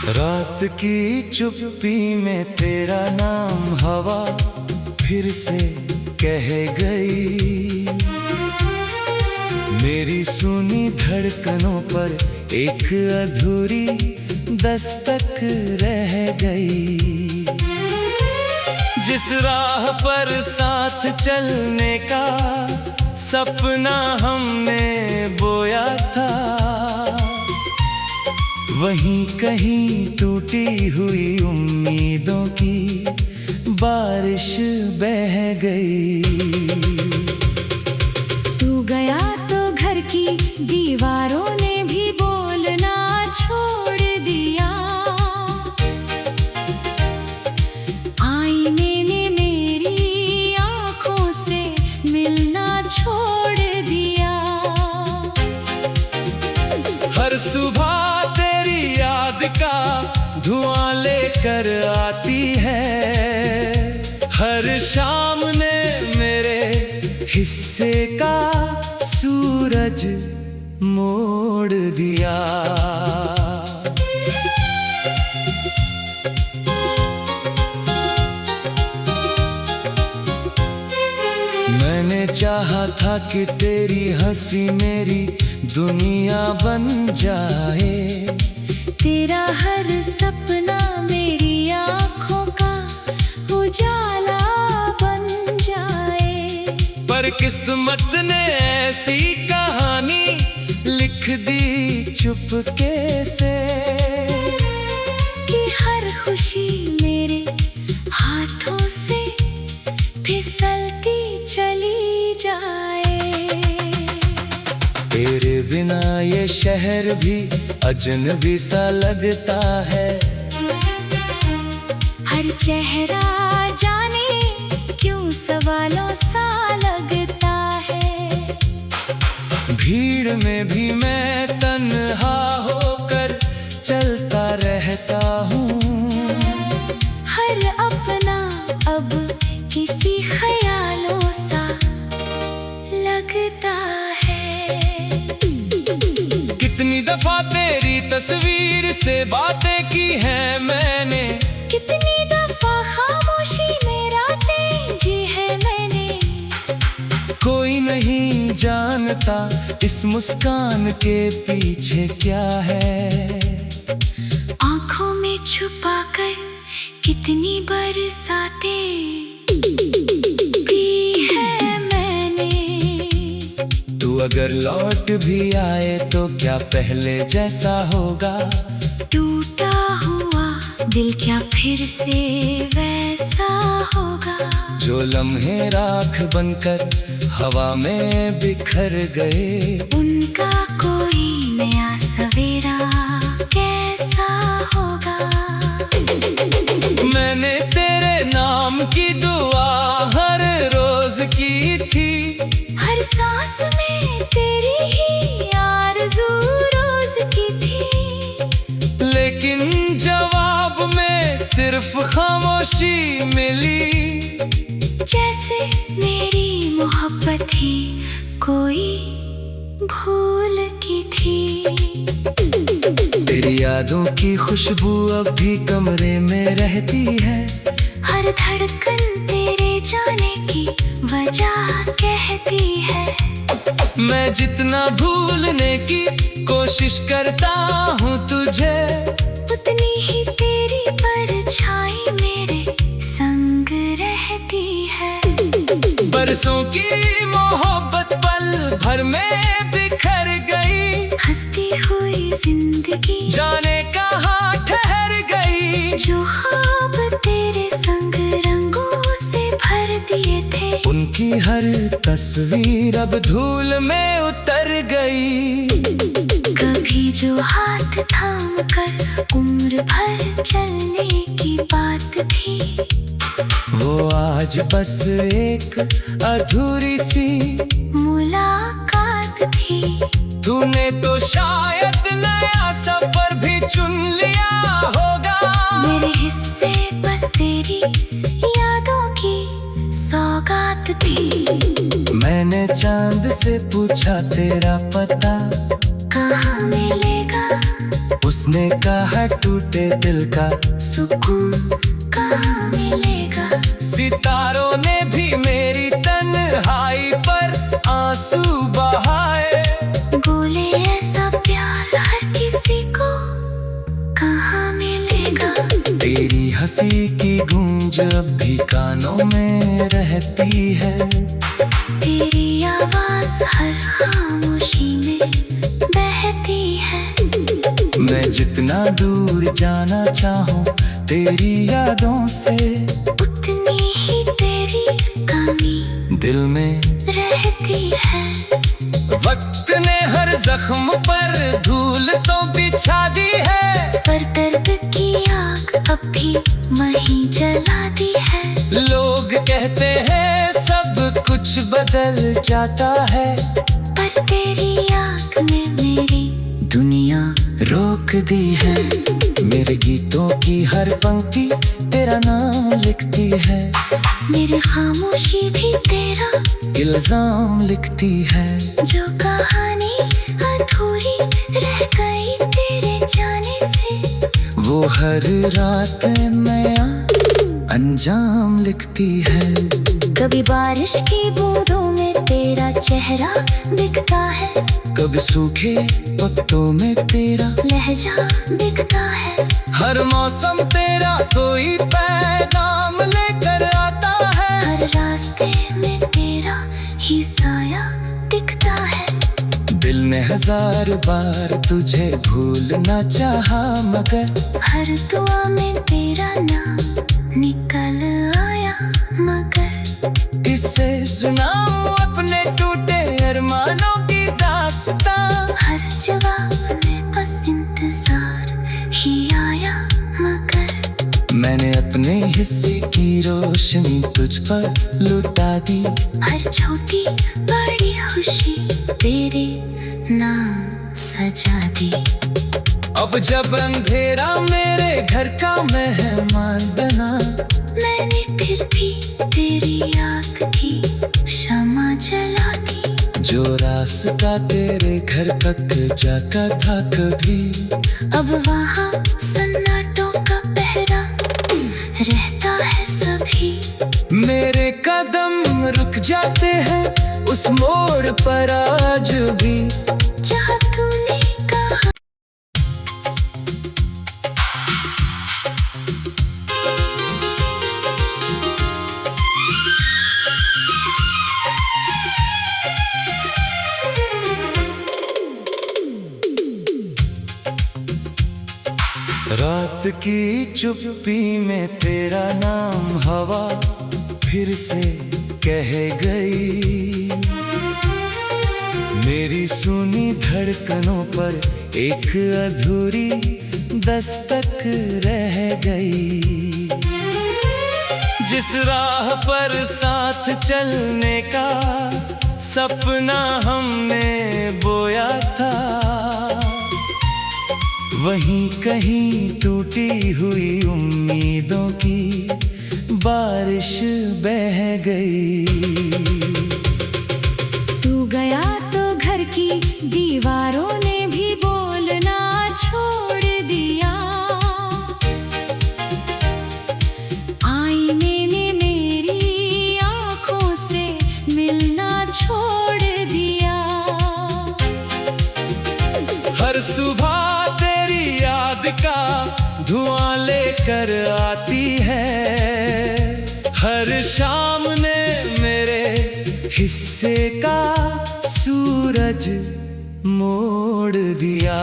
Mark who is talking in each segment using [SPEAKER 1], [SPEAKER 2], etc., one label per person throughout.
[SPEAKER 1] रात की चुप्पी में तेरा नाम हवा फिर से कह गई। मेरी सुनी धड़कनों पर एक अधूरी दस्तक रह गई। जिस राह पर साथ चलने का सपना हमने बोया था, वहीं कहीं टूटी हुई उम्मीदों की बारिश बह गई।
[SPEAKER 2] तू गया तो घर की दीवारों ने भी बोलना छोड़ दिया। आईने ने मेरी आंखों से मिलना छोड़ दिया।
[SPEAKER 1] हर सुबह याद का धुआं लेकर आती है। हर शाम ने मेरे हिस्से का सूरज मोड़ दिया। मैंने चाहा था कि तेरी हंसी मेरी दुनिया बन जाए।
[SPEAKER 2] तेरा हर सपना मेरी आँखों का उजाला बन जाए।
[SPEAKER 1] पर किस्मत ने ऐसी कहानी लिख दी चुपके से
[SPEAKER 2] कि हर खुशी मेरे हाथों से फिसलती चली जाए।
[SPEAKER 1] तेरे बिना ये शहर भी अजनबी सा लगता है।
[SPEAKER 2] हर चेहरा जाने क्यों सवालों सा लगता है।
[SPEAKER 1] भीड़ में भी मैं तन्हा होकर चलता रहता हूँ।
[SPEAKER 2] हर अपना अब किसी ख्यालों सा लगता है।
[SPEAKER 1] कितनी दफा तेरी तस्वीर से बातें की हैं मैंने।
[SPEAKER 2] कितनी दफा खामोशी में रातें जी है मैंने।
[SPEAKER 1] कोई नहीं जानता इस मुस्कान के पीछे क्या है।
[SPEAKER 2] आंखों में छुपाकर कितनी बरसातें की है मैंने।
[SPEAKER 1] तू अगर लौट भी आए तो क्या पहले जैसा होगा।
[SPEAKER 2] टूटा हुआ दिल क्या फिर से वैसा होगा।
[SPEAKER 1] जो लम्हे राख बनकर हवा में बिखर गए,
[SPEAKER 2] उनका कोई नया सवेरा कैसा होगा।
[SPEAKER 1] मैंने तेरे नाम की दुआ हर रोज की थी।
[SPEAKER 2] हर सांस में तेरी ही आरज़ू रोज की थी।
[SPEAKER 1] लेकिन जवाब में सिर्फ खामोशी मिली।
[SPEAKER 2] जैसे मेरी मोहब्बत ही कोई भूल की थी।
[SPEAKER 1] तेरी यादों की खुशबू अब भी कमरे में रहती है।
[SPEAKER 2] हर धड़कन तेरे जाने की वजह कहती है।
[SPEAKER 1] मैं जितना भूलने की कोशिश करता हूँ तुझे,
[SPEAKER 2] उतनी ही तेरी परछाई मेरे संग रहती है।
[SPEAKER 1] बरसों की मोहब्बत पल भर में बिखर गई।
[SPEAKER 2] हंसती हुई जिंदगी
[SPEAKER 1] जाने कहाँ ठहर गई।
[SPEAKER 2] जो ख्वाब तेरे संग रंगों से भर दिए थे,
[SPEAKER 1] उनकी हर तस्वीर अब धूल में उतर गई।
[SPEAKER 2] कभी जो हाथ थाम कर उम्र भर चलने की बात थी,
[SPEAKER 1] वो आज बस एक अधूरी सी
[SPEAKER 2] मुलाकात थी।
[SPEAKER 1] तूने तो शायद नया सफर भी चुन लिया होगा।
[SPEAKER 2] मेरे हिस्से बस तेरी यादों की सौगात थी।
[SPEAKER 1] मैंने चांद से पूछा तेरा पता
[SPEAKER 2] कहाँ मिलेगा।
[SPEAKER 1] उसने कहा टूटे दिल का
[SPEAKER 2] सुकून कहाँ मिलेगा।
[SPEAKER 1] सितारों ने भी मेरी तन्हाई पर आंसू बहाए।
[SPEAKER 2] बोले ऐसा प्यार हर किसी को कहाँ मिलेगा।
[SPEAKER 1] तेरी हंसी की गूंज अब भी कानों में रहती है।
[SPEAKER 2] तेरी आवाज हर खामोशी में बहती है।
[SPEAKER 1] मैं जितना दूर जाना चाहूँ तेरी यादों से,
[SPEAKER 2] उतनी ही तेरी कमी
[SPEAKER 1] दिल में
[SPEAKER 2] रहती है।
[SPEAKER 1] वक्त ने हर जख्म पर धूल तो बिछा दी है,
[SPEAKER 2] पर दर्द की आग अब भी वहीं जलाती है।
[SPEAKER 1] लोग कहते हैं सब कुछ बदल जाता है,
[SPEAKER 2] पर तेरी आग ने मेरी
[SPEAKER 1] दुनिया रोक दी है। मेरे गीतों की हर पंक्ति तेरा नाम लिखती है,
[SPEAKER 2] मेरी खामोशी भी तेरा
[SPEAKER 1] इल्जाम लिखती है।
[SPEAKER 2] जो कहानी अधूरी रह गई तेरे जाने से,
[SPEAKER 1] वो हर रात नया अंजाम लिखती है।
[SPEAKER 2] कभी बारिश की बूंदों में तेरा चेहरा दिखता है,
[SPEAKER 1] कभी सूखे पत्तों में तेरा
[SPEAKER 2] लहजा दिखता है।
[SPEAKER 1] हर मौसम तेरा कोई पैगाम लेकर आता है,
[SPEAKER 2] हर रास्ते में तेरा ही साया दिखता है।
[SPEAKER 1] दिल ने हजार बार तुझे भूलना चाहा, मगर
[SPEAKER 2] हर दुआ में तेरा नाम निकल आया। मगर
[SPEAKER 1] किससे सुनाऊं अपने टूटे अरमानों की दास्तां।
[SPEAKER 2] हर जवाब में बस इंतजार ही आया। मगर
[SPEAKER 1] मैंने अपने हिस्से की रोशनी तुझ पर लुटा दी,
[SPEAKER 2] हर छोटी बड़ी खुशी तेरे नाम सजा दी।
[SPEAKER 1] अब जब अंधेरा मेरे घर का मेहमान बना,
[SPEAKER 2] मैंने फिर भी तेरी आग की शमा जला दी।
[SPEAKER 1] जो रास्ता तेरे घर तक जाता था कभी,
[SPEAKER 2] अब वहाँ सन्नाटों का पहरा रहता है सभी।
[SPEAKER 1] मेरे कदम रुक जाते हैं उस मोड़ पर आज भी,
[SPEAKER 2] जहाँ तूने कहा।
[SPEAKER 1] रात की चुप्पी में तेरा नाम हवा फिर से कह गई। मेरी सुनी धड़कनों पर एक अधूरी दस्तक रह गई। जिस राह पर साथ चलने का सपना हमने बोया था, वहीं कहीं टूटी हुई उम्मीदों की बारिश बह गई।
[SPEAKER 2] तू गया तो घर की दीवारों ने भी बोलना छोड़ दिया। आईने ने मेरी आंखों से मिलना छोड़ दिया।
[SPEAKER 1] हर सुबह याद का धुआं लेकर आती है, हर शाम ने मेरे हिस्से का सूरज मोड़ दिया।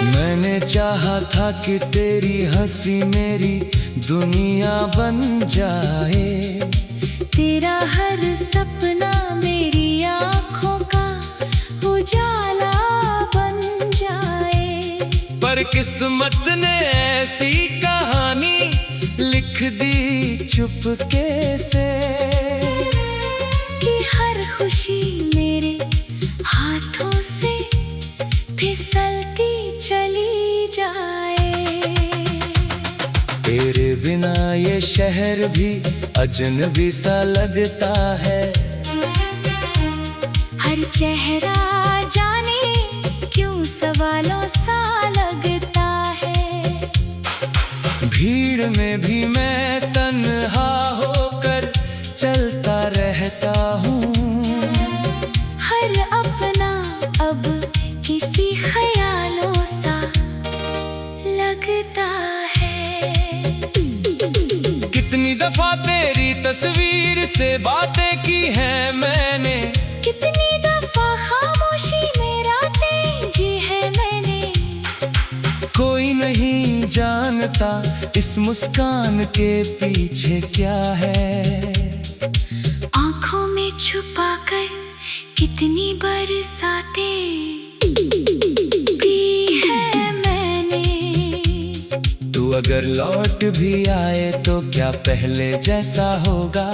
[SPEAKER 1] मैंने चाहा था कि तेरी हंसी मेरी दुनिया बन जाए,
[SPEAKER 2] तेरा हर सपना मेरी आँखों का उजाला बन जाए।
[SPEAKER 1] पर किस्मत ने ऐसी कहानी लिख दी चुपके से,
[SPEAKER 2] कि हर खुशी मेरे हाथों से फिसलती चली जाए।
[SPEAKER 1] तेरे बिना ये ये शहर भी अजनबी सा लगता है।
[SPEAKER 2] हर चेहरा जाने क्यों सवालों सा लगता है।
[SPEAKER 1] भीड़ में भी मैं तन्हा होकर चलता रहता हूँ।
[SPEAKER 2] हर अपना अब किसी ख्यालों सा लगता है।
[SPEAKER 1] कितनी दफा तेरी तस्वीर से बातें की हैं मैंने,
[SPEAKER 2] कितनी दफा खामोशी में रातें जी है मैंने।
[SPEAKER 1] कोई नहीं जानता इस मुस्कान के पीछे क्या है।
[SPEAKER 2] आंखों में छुपा कर कितनी बरसातें पी है मैंने।
[SPEAKER 1] तू अगर लौट भी आए तो क्या पहले जैसा होगा।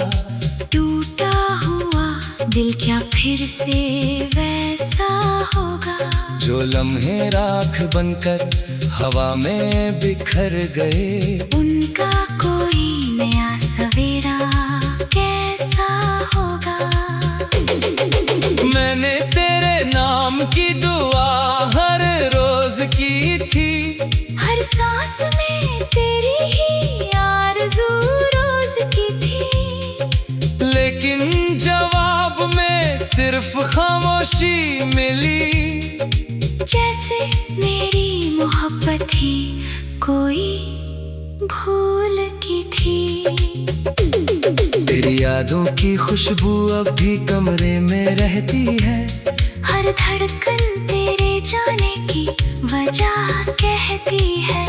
[SPEAKER 2] टूटा हुआ दिल क्या फिर से वैसा होगा।
[SPEAKER 1] जो लम्हे राख बनकर हवा में बिखर गए,
[SPEAKER 2] उनका कोई नया सवेरा कैसा होगा।
[SPEAKER 1] मैंने तेरे नाम की दुआ हर रोज की थी।
[SPEAKER 2] हर सांस में तेरी ही आरज़ू रोज की थी।
[SPEAKER 1] लेकिन जवाब में सिर्फ खामोशी मिली।
[SPEAKER 2] जैसे मेरी मोहब्बत ही कोई भूल की थी।
[SPEAKER 1] तेरी यादों की खुशबू अब भी कमरे में रहती है।
[SPEAKER 2] हर धड़कन तेरे जाने की वजह कहती है।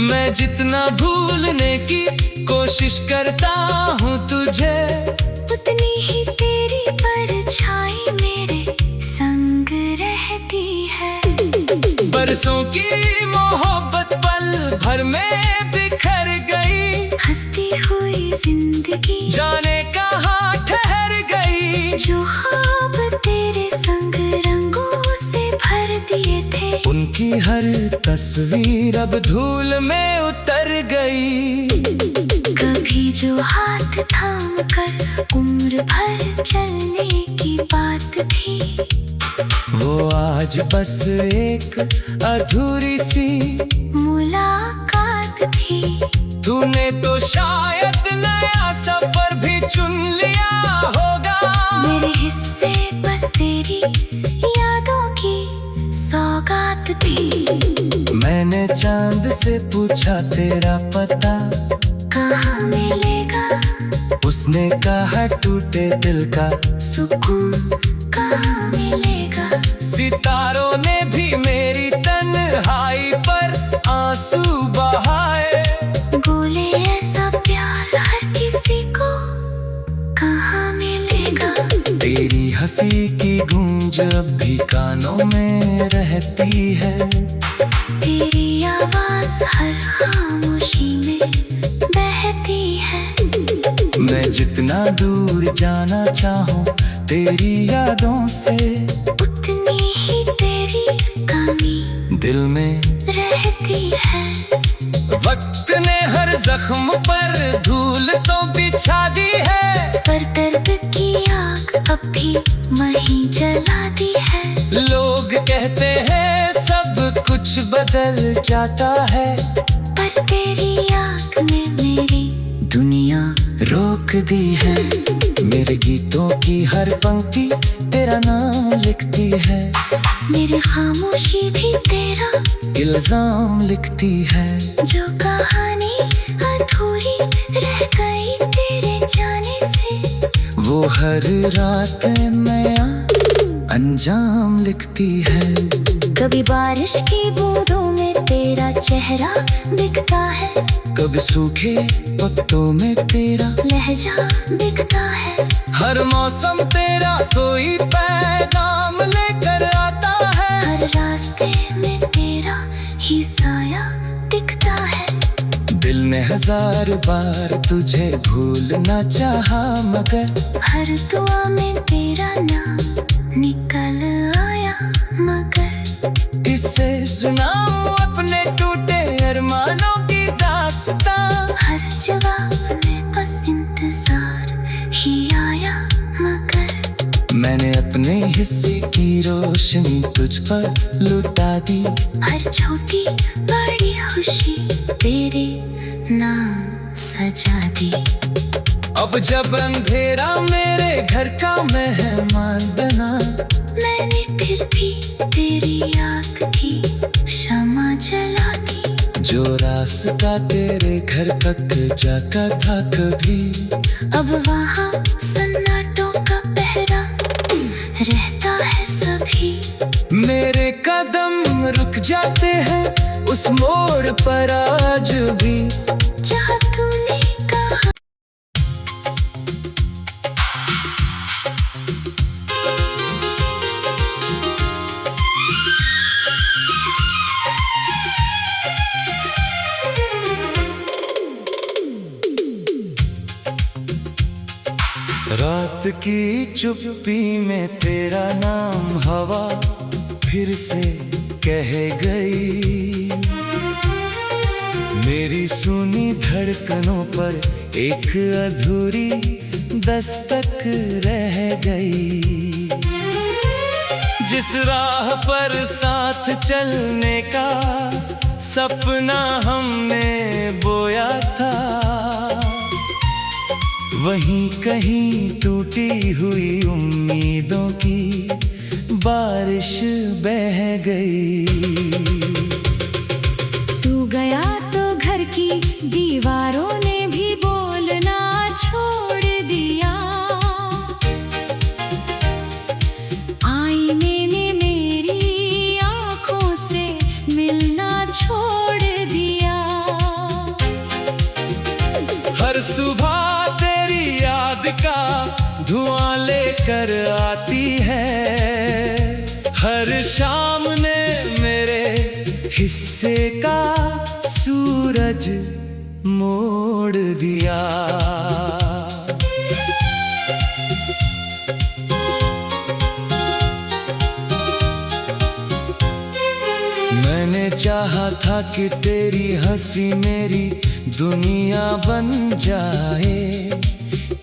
[SPEAKER 1] मैं जितना भूलने की कोशिश करता हूँ तुझे,
[SPEAKER 2] उतनी ही तेरी परछाई मेरे संग रहती है।
[SPEAKER 1] बरसों की मोहब्बत पल भर में बिखर गई।
[SPEAKER 2] हंसती हुई जिंदगी
[SPEAKER 1] जाने कहाँ ठहर गई।
[SPEAKER 2] जो ख्वाब तेरे संग रंगों से भर दिए थे,
[SPEAKER 1] उनकी हर तस्वीर अब धूल में उतर गई।
[SPEAKER 2] कभी जो हाथ थाम कर उम्र भर चलने की बात थी,
[SPEAKER 1] वो आज बस एक अधूरी सी
[SPEAKER 2] मुलाकात थी।
[SPEAKER 1] तूने तो शायद नया सफर भी चुन लिया होगा।
[SPEAKER 2] मेरे हिस्से बस तेरी यादों की सौगात थी।
[SPEAKER 1] मैंने चांद से पूछा तेरा पता
[SPEAKER 2] कहाँ मिलेगा।
[SPEAKER 1] उसने कहा टूटे दिल का
[SPEAKER 2] सुकून कहाँ मिलेगा।
[SPEAKER 1] सितारों ने भी मेरी तन्हाई पर आंसू बहाए।
[SPEAKER 2] बोले ऐसा प्यार हर किसी को कहाँ मिलेगा।
[SPEAKER 1] तेरी हंसी की गूंज अब भी कानों में रहती है।
[SPEAKER 2] तेरी आवाज हर खामोशी में बहती है।
[SPEAKER 1] मैं जितना दूर जाना चाहूँ तेरी यादों से,
[SPEAKER 2] उतनी ही तेरी कमी
[SPEAKER 1] दिल में
[SPEAKER 2] रहती है।
[SPEAKER 1] वक्त ने हर जख्म पर धूल तो बिछा दी है,
[SPEAKER 2] पर दर्द की आग अब भी वहीं जलाती है।
[SPEAKER 1] लोग कहते हैं सब कुछ बदल जाता है,
[SPEAKER 2] पर तेरी आग ने मेरी
[SPEAKER 1] दुनिया रोक दी है। मेरे गीतों की हर पंक्ति तेरा नाम लिखती है।
[SPEAKER 2] मेरी खामोशी भी तेरा
[SPEAKER 1] इल्जाम लिखती है।
[SPEAKER 2] जो कहानी अधूरी रह गई तेरे जाने से,
[SPEAKER 1] वो हर रात नया अंजाम लिखती है।
[SPEAKER 2] कभी बारिश की बूंदों में तेरा चेहरा दिखता है।
[SPEAKER 1] कभी सूखे पत्तों में तेरा
[SPEAKER 2] लहजा दिखता है।
[SPEAKER 1] हर मौसम तेरा कोई पैगाम लेकर आता है।
[SPEAKER 2] हर रास्ते में तेरा ही साया दिखता है।
[SPEAKER 1] दिल ने 1000 बार तुझे भूलना चाहा, मगर
[SPEAKER 2] हर दुआ में तेरा नाम निकल आया। मगर
[SPEAKER 1] किससे सुनाऊं अपने टूटे अरमानों की दास्तां।
[SPEAKER 2] हर जवाब
[SPEAKER 1] मैंने अपने हिस्से की रोशनी तुझ पर लुटा दी।
[SPEAKER 2] हर छोटी बड़ी खुशी तेरे नाम सजा दी।
[SPEAKER 1] अब जब अंधेरा मेरे घर का मेहमान बना,
[SPEAKER 2] मैंने फिर भी तेरी आग की क्षमा जला दी।
[SPEAKER 1] जो रास्ता तेरे घर तक जाता था कभी,
[SPEAKER 2] अब वहाँ सन्नाटों का पहरा रहता है सभी।
[SPEAKER 1] मेरे कदम रुक जाते हैं उस मोड़ पर आज भी,
[SPEAKER 2] जहाँ तूने कहा।
[SPEAKER 1] रात की चुप्पी में तेरा नाम हवा फिर से कह गई। मेरी सुनी धड़कनों पर एक अधूरी दस्तक रह गई। जिस राह पर साथ चलने का सपना हमने बोया था, वहीं कहीं टूटी हुई उम्मीदों की बारिश बह गई।
[SPEAKER 2] तू गया तो घर की दीवारों ने भी बोलना छोड़ दिया। आईने ने मेरी आंखों से मिलना छोड़ दिया।
[SPEAKER 1] हर सुबह का धुआं लेकर आती है, हर शाम ने मेरे हिस्से का सूरज मोड़ दिया। मैंने चाहा था कि तेरी हंसी मेरी दुनिया बन जाए,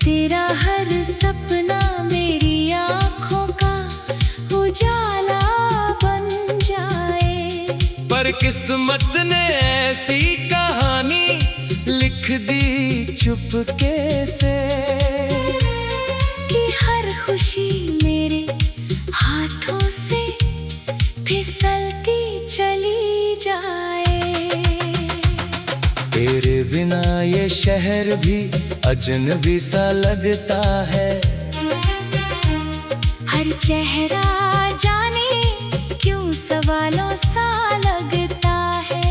[SPEAKER 2] तेरा हर सपना मेरी आँखों का उजाला बन जाए।
[SPEAKER 1] पर किस्मत ने ऐसी कहानी लिख दी चुपके से,
[SPEAKER 2] कि हर खुशी मेरे हाथों से फिसलती चली जाए।
[SPEAKER 1] तेरे बिना ये शहर भी अजनबी सा लगता है।
[SPEAKER 2] हर चेहरा जाने क्यों सवालों सा लगता है।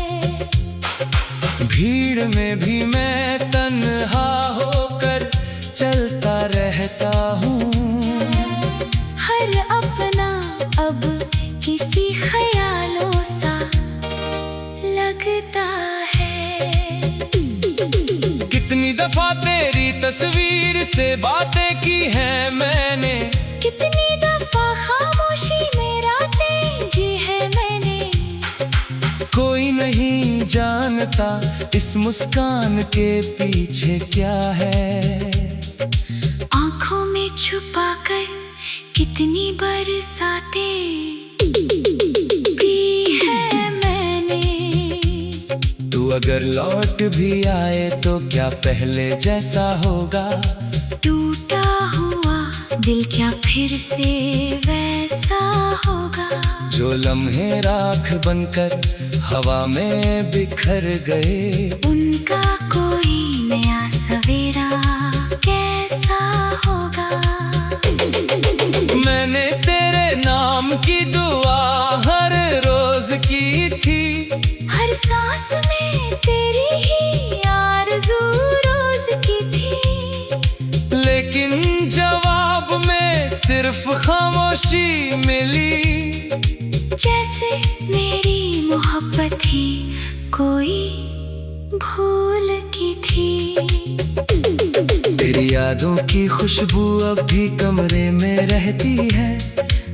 [SPEAKER 1] भीड़ में भी मैं तन्हा होकर चलता रहता हूँ।
[SPEAKER 2] हर अपना अब किसी ख्यालों सा लगता है।
[SPEAKER 1] कितनी दफा तेरी तस्वीर से बातें की हैं मैंने,
[SPEAKER 2] कितनी दफा खामोशी में रातें जी है मैंने।
[SPEAKER 1] कोई नहीं जानता इस मुस्कान के पीछे क्या है।
[SPEAKER 2] आंखों में छुपा कर कितनी बरसातें पी है मैंने।
[SPEAKER 1] तू अगर लौट भी आए तो क्या पहले जैसा होगा।
[SPEAKER 2] टूटा हुआ दिल क्या फिर से वैसा होगा।
[SPEAKER 1] जो लम्हे राख बनकर हवा में बिखर गए,
[SPEAKER 2] उनका कोई नया सवेरा कैसा होगा।
[SPEAKER 1] मैंने तेरे नाम की दुआ हर रोज की थी।
[SPEAKER 2] हर सांस में तेरी ही आरज़ू रोज की थी।
[SPEAKER 1] लेकिन जवाब में सिर्फ खामोशी मिली।
[SPEAKER 2] जैसे मेरी मोहब्बत ही कोई भूल की थी।
[SPEAKER 1] तेरी यादों की खुशबू अब भी कमरे में रहती है।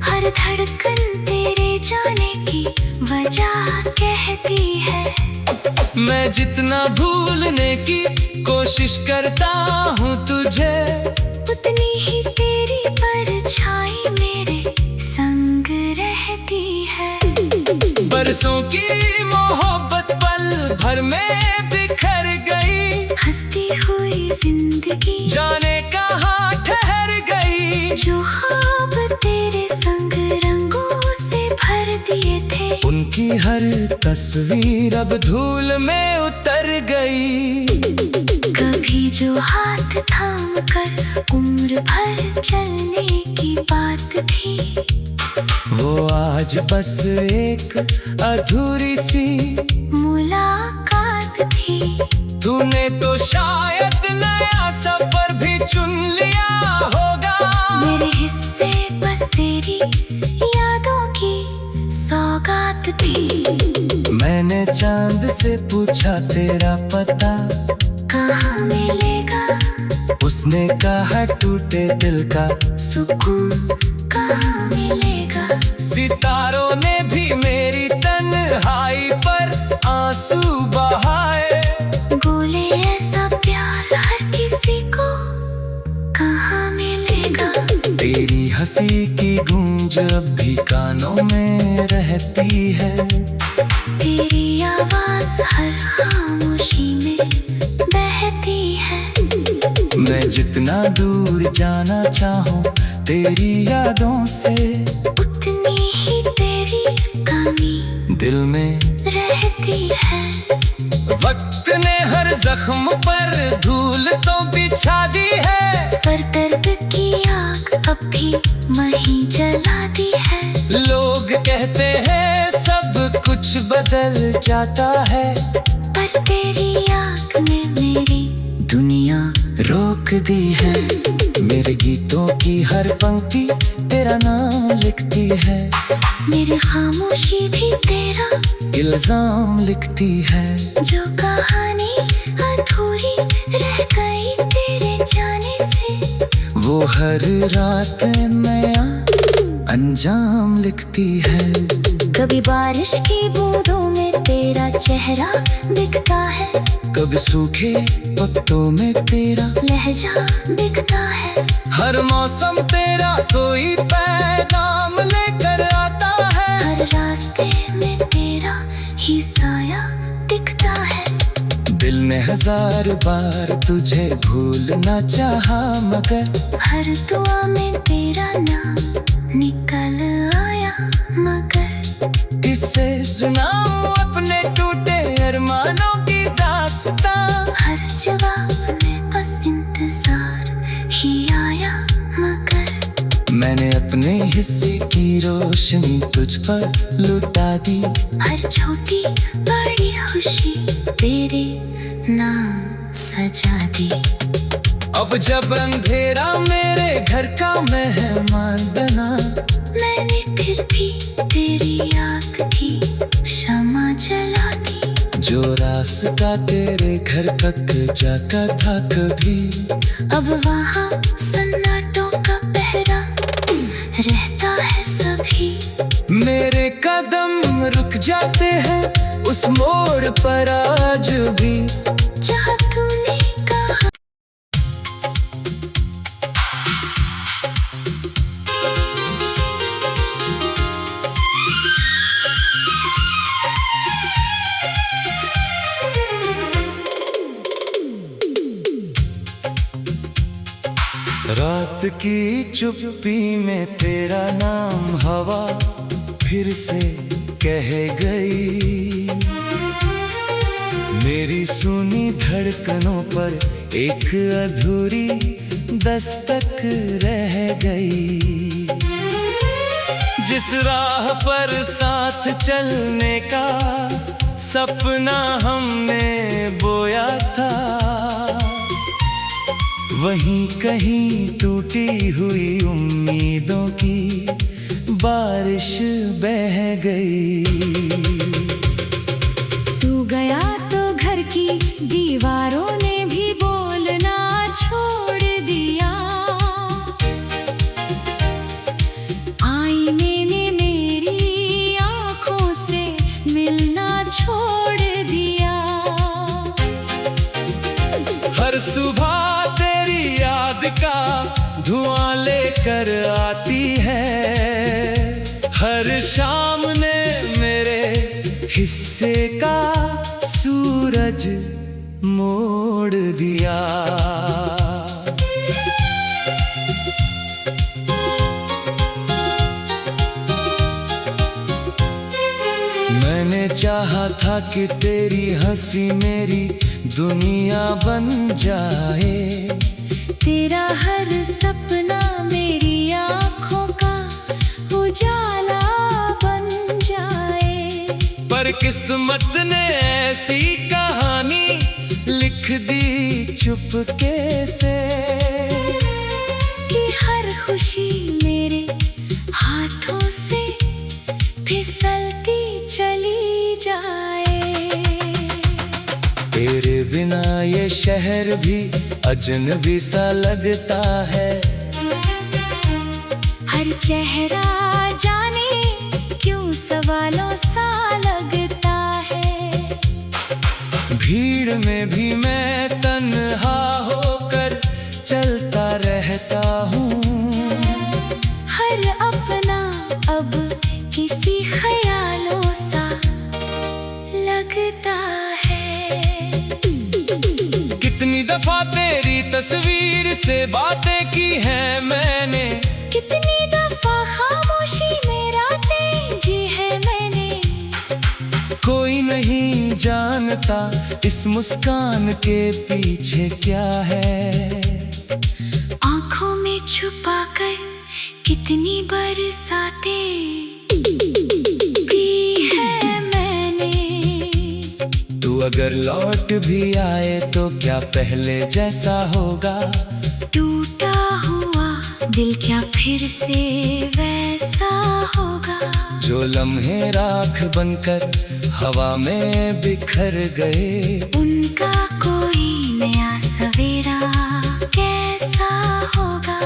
[SPEAKER 2] हर धड़कन तेरे जाने की वजह कहती है।
[SPEAKER 1] मैं जितना भूलने की कोशिश करता हूँ तुझे,
[SPEAKER 2] उतनी ही तेरी परछाई
[SPEAKER 1] की मोहब्बत पल भर में बिखर गई।
[SPEAKER 2] हंसती हुई जिंदगी
[SPEAKER 1] जाने कहाँ ठहर गई।
[SPEAKER 2] जो ख्वाब तेरे संग रंगों से भर दिए थे,
[SPEAKER 1] उनकी हर तस्वीर अब धूल में उतर गई।
[SPEAKER 2] कभी जो हाथ थाम कर उम्र भर चलने की बात थी,
[SPEAKER 1] वो आज बस एक अधूरी सी
[SPEAKER 2] मुलाकात थी।
[SPEAKER 1] तूने तो शायद नया सफर भी चुन लिया होगा।
[SPEAKER 2] मेरे हिस्से बस तेरी यादों की सौगात थी।
[SPEAKER 1] मैंने चांद से पूछा तेरा पता
[SPEAKER 2] कहाँ मिलेगा,
[SPEAKER 1] उसने कहा टूटे दिल का
[SPEAKER 2] सुकून कहाँ मिलेगा।
[SPEAKER 1] सितारों ने भी मेरी तन्हाई पर आंसू बहाए।
[SPEAKER 2] बोले ऐसा प्यार हर किसी को कहाँ मिलेगा।
[SPEAKER 1] तेरी हंसी की गूंज अब भी कानों में रहती है।
[SPEAKER 2] तेरी आवाज हर खामोशी में बहती है।
[SPEAKER 1] मैं जितना दूर जाना चाहूँ तेरी यादों से,
[SPEAKER 2] उतनी ही तेरी कमी
[SPEAKER 1] दिल में
[SPEAKER 2] रहती है।
[SPEAKER 1] वक्त ने हर जख्म पर धूल तो बिछा दी है,
[SPEAKER 2] पर दर्द की आग अब भी वहीं जलाती है।
[SPEAKER 1] लोग कहते हैं सब कुछ बदल जाता है,
[SPEAKER 2] पर तेरी आग ने मेरी
[SPEAKER 1] दुनिया रोक दी है। मेरे गीतों की हर पंक्ति तेरा नाम लिखती है।
[SPEAKER 2] मेरी खामोशी भी तेरा
[SPEAKER 1] इल्जाम लिखती है।
[SPEAKER 2] जो कहानी अधूरी रह गई तेरे जाने से,
[SPEAKER 1] वो हर रात नया अंजाम लिखती है।
[SPEAKER 2] कभी बारिश की बूंदों में तेरा चेहरा दिखता है,
[SPEAKER 1] कभी सूखे पत्तों में तेरा
[SPEAKER 2] लहजा दिखता है।
[SPEAKER 1] हर मौसम तेरा कोई पैगाम लेकर आता है।
[SPEAKER 2] हर रास्ते में तेरा ही साया दिखता है।
[SPEAKER 1] दिल ने हजार बार तुझे भूलना चाहा, मगर
[SPEAKER 2] हर दुआ में तेरा नाम निकल आया। मगर
[SPEAKER 1] किससे सुनाऊं अपने टूटे अरमानों की दास्तां।
[SPEAKER 2] हर जवाब में बस इंतजार ही आया। मगर
[SPEAKER 1] मैंने अपने हिस्से की रोशनी तुझ पर लुटा दी।
[SPEAKER 2] हर छोटी बड़ी खुशी तेरे नाम सजा दी।
[SPEAKER 1] अब जब अंधेरा मेरे घर का मेहमान बना,
[SPEAKER 2] मैंने फिर भी तेरी आग की शमा जला दी।
[SPEAKER 1] जो रास्ता तेरे घर तक जाता था कभी,
[SPEAKER 2] अब वहाँ सन्नाटों का पहरा रहता है सभी।
[SPEAKER 1] मेरे कदम रुक जाते हैं उस मोड़ पर आज भी,
[SPEAKER 2] जहाँ तूने कहा।
[SPEAKER 1] रात की चुप्पी में तेरा नाम हवा फिर से कह गई। मेरी सुनी धड़कनों पर एक अधूरी दस्तक रह गई। जिस राह पर साथ चलने का सपना हमने बोया था, वहीं कहीं टूटी हुई उम्मीदों की बारिश बह गई।
[SPEAKER 2] तू गया तो घर की दीवारों ने भी बोलना छोड़ दिया। आईने ने मेरी आंखों से मिलना छोड़ दिया।
[SPEAKER 1] हर सुबह तेरी याद का धुआं लेकर आती है। हर शाम ने मेरे हिस्से का सूरज मोड़ दिया। मैंने चाहा था कि तेरी हंसी मेरी दुनिया बन जाए,
[SPEAKER 2] तेरा हर सपना मेरी आँखों का उजाला बन जाए।
[SPEAKER 1] पर किस्मत ने ऐसी कहानी लिख दी चुपके से
[SPEAKER 2] कि हर खुशी मेरे हाथों से फिसलती चली जाए।
[SPEAKER 1] तेरे बिना ये शहर भी अजनबी सा लगता है,
[SPEAKER 2] हर चेहरा जाने क्यों सवालों सा लगता है।
[SPEAKER 1] भीड़ में भी मैं तन्हा होकर चलता रहता हूँ,
[SPEAKER 2] हर अपना अब किसी ख्यालों सा लगता है।
[SPEAKER 1] कितनी दफा तेरी तस्वीर से बातें की हैं मैंने,
[SPEAKER 2] कितनी दफा खामोशी में रातें जी है मैंने।
[SPEAKER 1] कोई नहीं जानता इस मुस्कान के पीछे क्या है।
[SPEAKER 2] आँखों में छुपा कर कितनी बरसातें पी है मैंने।
[SPEAKER 1] तू अगर लौट भी आए तो क्या पहले जैसा होगा,
[SPEAKER 2] टूटा हुआ दिल क्या फिर से वैसा होगा।
[SPEAKER 1] जो लम्हे राख बनकर हवा में बिखर गए,
[SPEAKER 2] उनका कोई नया सवेरा कैसा होगा।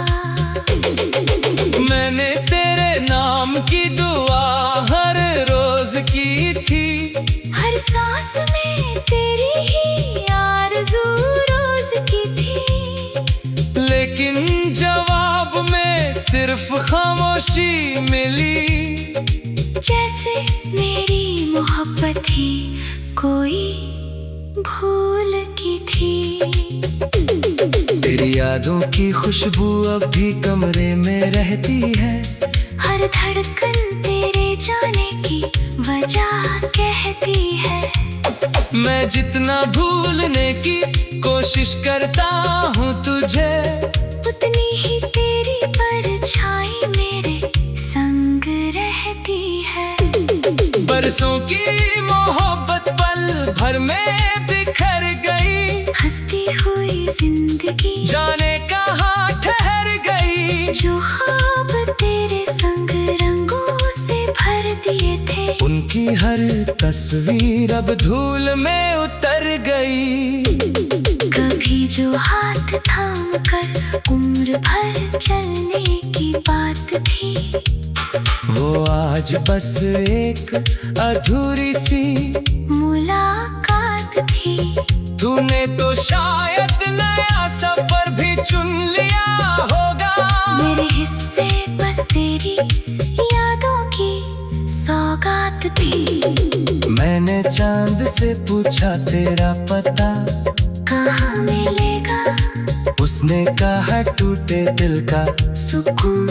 [SPEAKER 1] मैंने तेरे नाम की दुआ हर रोज की थी,
[SPEAKER 2] हर सांस में तेरी ही आरज़ू रोज की थी।
[SPEAKER 1] लेकिन जवाब में सिर्फ खामोशी मिली,
[SPEAKER 2] जैसे मेरी मोहब्बत ही कोई भूल की थी।
[SPEAKER 1] तेरी यादों की खुशबू अब भी कमरे में रहती है,
[SPEAKER 2] हर धड़कन तेरे जाने की वजह कहती है।
[SPEAKER 1] मैं जितना भूलने की कोशिश करता हूँ तुझे,
[SPEAKER 2] उतनी ही तेरी परछाई मेरे संग रहती है।
[SPEAKER 1] बरसों की मोहब्बत पल भर में बिखर गई,
[SPEAKER 2] हंसती हुई जिंदगी
[SPEAKER 1] जाने कहाँ ठहर गई।
[SPEAKER 2] जो ख्वाब तेरे संग रंगों से भर दिए थे,
[SPEAKER 1] उनकी हर तस्वीर अब धूल में उतर गई।
[SPEAKER 2] कभी जो हाथ थाम कर उम्र भर चलने की बात थी,
[SPEAKER 1] वो आज बस एक अधूरी सी
[SPEAKER 2] मुलाकात थी।
[SPEAKER 1] तूने तो शायद नया सफर भी चुन लिया होगा,
[SPEAKER 2] मेरे हिस्से बस तेरी यादों की सौगात थी।
[SPEAKER 1] मैंने चांद से पूछा तेरा पता
[SPEAKER 2] कहाँ मिलेगा,
[SPEAKER 1] उसने कहा टूटे दिल का
[SPEAKER 2] सुकून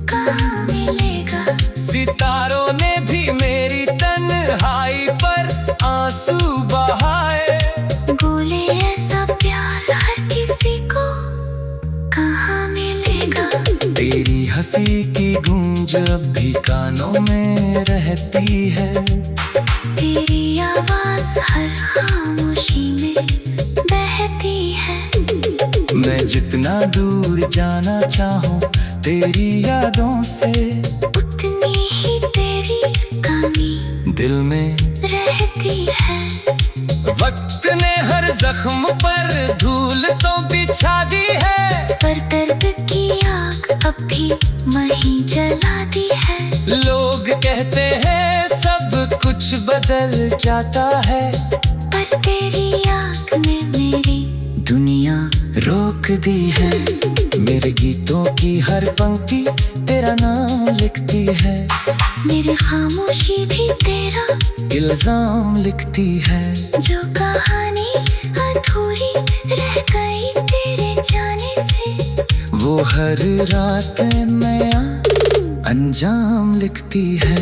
[SPEAKER 2] कहाँ मिलेगा।
[SPEAKER 1] सितारों ने भी मेरी तन्हाई पर आंसू बहाए,
[SPEAKER 2] बोले ऐसा प्यार हर किसी को कहाँ मिलेगा।
[SPEAKER 1] तेरी हंसी की गूंज अब भी कानों में रहती है,
[SPEAKER 2] तेरी आवाज हर खामोशी में बहती है।
[SPEAKER 1] मैं जितना दूर जाना चाहूँ तेरी यादों से,
[SPEAKER 2] उतनी ही तेरी कमी
[SPEAKER 1] दिल में
[SPEAKER 2] रहती है।
[SPEAKER 1] वक्त ने हर जख्म पर धूल तो बिछा दी है,
[SPEAKER 2] पर दर्द की आग अब भी वहीं जला दी है।
[SPEAKER 1] लोग कहते हैं सब कुछ बदल जाता है,
[SPEAKER 2] पर तेरी आग ने मेरी
[SPEAKER 1] दुनिया रोक दी है। मेरे गीतों की हर पंक्ति तेरा नाम लिखती है,
[SPEAKER 2] मेरी खामोशी भी तेरा
[SPEAKER 1] इल्जाम लिखती है।
[SPEAKER 2] जो कहानी अधूरी रह गई तेरे जाने से,
[SPEAKER 1] वो हर रात नया अंजाम लिखती है।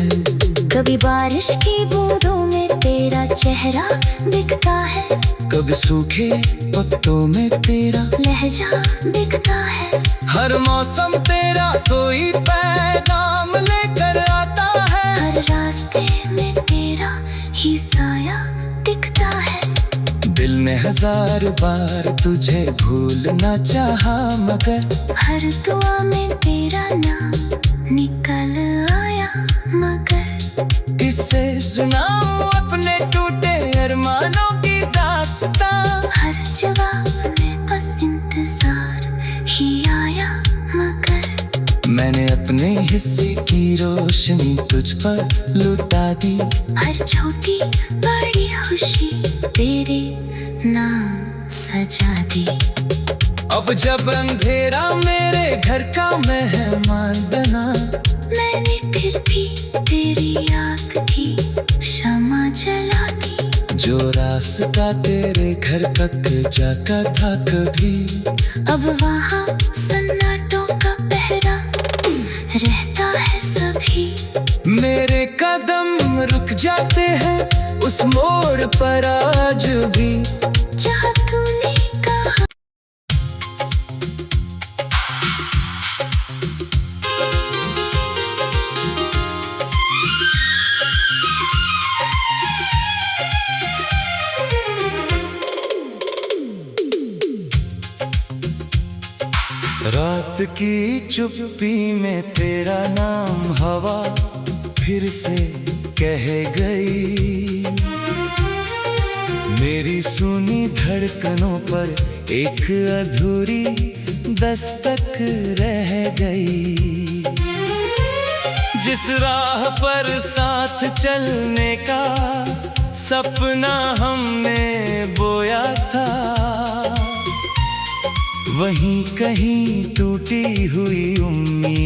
[SPEAKER 2] कभी बारिश की बूंदों में तेरा चेहरा दिखता है,
[SPEAKER 1] कभी सूखे पत्तों में तेरा
[SPEAKER 2] लहजा दिखता है।
[SPEAKER 1] हर मौसम तेरा कोई पैगाम लेकर आता है।
[SPEAKER 2] हर रास्ते में तेरा ही साया दिखता है।
[SPEAKER 1] दिल ने 1000 बार तुझे भूलना चाहा, मगर
[SPEAKER 2] हर दुआ में तेरा नाम निकल आया। मगर
[SPEAKER 1] किससे सुनाऊं अपने टूटे अरमानों की दास्तां।
[SPEAKER 2] हर जवाब में बस इंतजार ही आया। मगर
[SPEAKER 1] मैंने अपने हिस्से की रोशनी तुझ पर लुटा दी।
[SPEAKER 2] हर छोटी बड़ी खुशी तेरे नाम सजा दी।
[SPEAKER 1] अब जब अंधेरा मेरे घर का मेहमान बना,
[SPEAKER 2] मैंने फिर भी तेरी याद की शमा जला दी।
[SPEAKER 1] जो रास्ता तेरे घर तक जाता था कभी,
[SPEAKER 2] अब वहाँ सन्नाटों का पहरा रहता है सभी।
[SPEAKER 1] मेरे कदम रुक जाते हैं उस मोड़ पर आज भी,
[SPEAKER 2] जहाँ तूने कहा।
[SPEAKER 1] रात की चुप्पी में तेरा नाम हवा फिर से कह गई। मेरी सुनी धड़कनों पर एक अधूरी दस्तक रह गई। जिस राह पर साथ चलने का सपना हमने बोया था, वहीं कहीं टूटी हुई उम्मीद